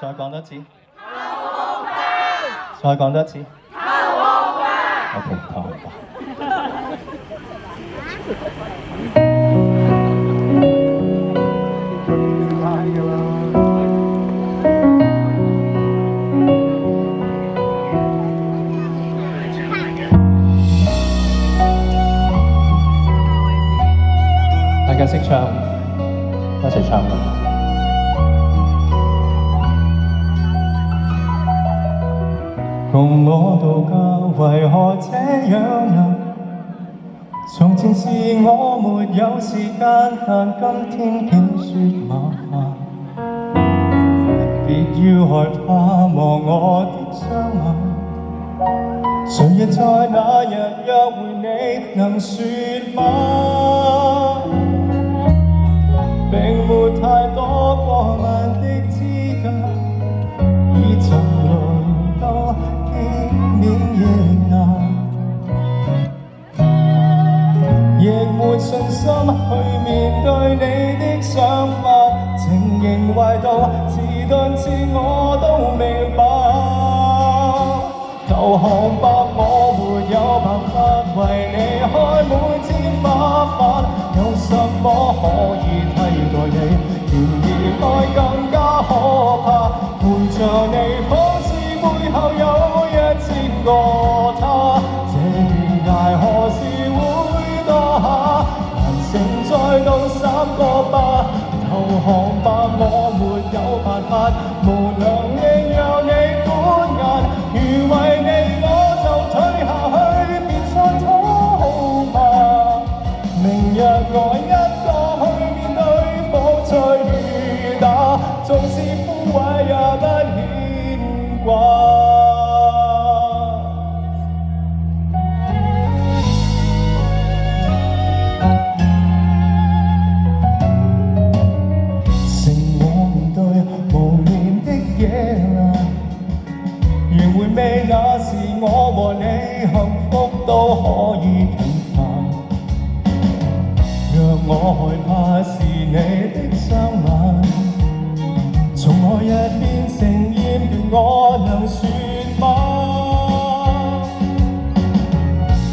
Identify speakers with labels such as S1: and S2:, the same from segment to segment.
S1: 再講多次。再講多次。OK， 投紅包。大家識唱，一齊唱啦！共我度假，為何這樣難？從前是我沒有時間，但今天竟說麻煩。別要害怕望我的雙眼，誰人在那日約會你能說嗎？並沒太多過萬的資格，已曾來到見面亦難，亦沒信心去面對你的想法，情形壞到遲鈍至我都明白。投降吧，我沒有辦法為你開滿天花板，有什麼可以替代你？然而愛更加可怕，陪着你仿似背後有1000個他，這懸崖何時會墮下？難成再到3個吧，投降吧，我沒有辦法，無能力讓你管眼，如為你我就退下去，別再討好嗎？明日我一個去面對風吹雨打，縱使枯萎也不牽掛。回味那時我和你幸福都可以平凡，若我害怕是你的雙眼，從何日變成厭倦我能說嗎？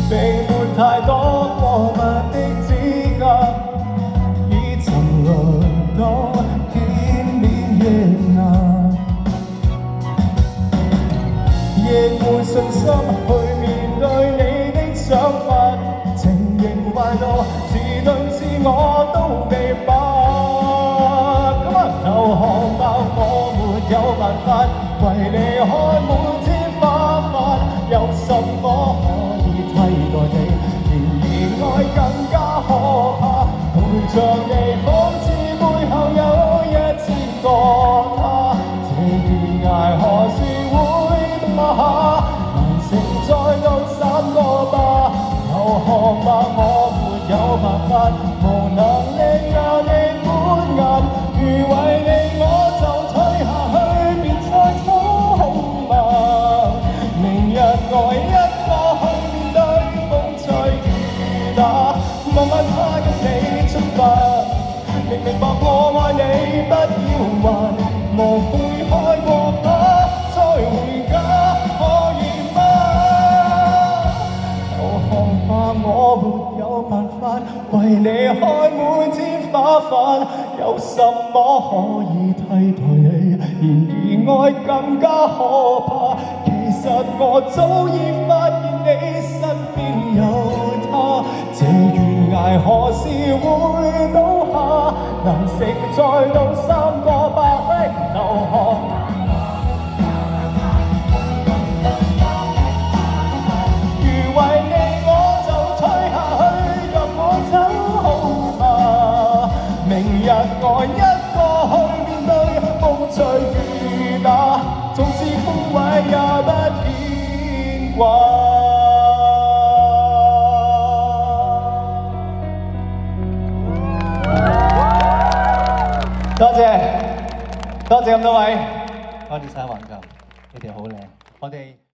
S1: 並沒太多過萬的資格，已曾來到見面亦難，亦沒信心去面對你的想法，情形壞到遲鈍至我都明白。投降吧，我沒有辦法為你開滿天花板，有什麼可以替代你？然而愛更加可怕，陪着你仿似背後有1000個他，這懸崖何時會墮下？難成再到3個吧，投降吧，我沒有辦法，無能力讓你管眼，如為你我就退下去，別再討好嗎？明日我一個去面對風吹雨打，望晚他跟你出發，明白我愛你不要還，無悔開過吧，再回家可以嗎？投降吧，我沒有辦法為你開滿天花板，有什麼可以替代你？然而愛更加可怕，其實我早已發現你身邊有他，這懸崖何時會倒下？難成再到3個吧，投降。明日我一個去面對風吹雨打，縱使枯萎也不牽掛。多謝咁多位，多謝晒環球，你哋好靚，我哋。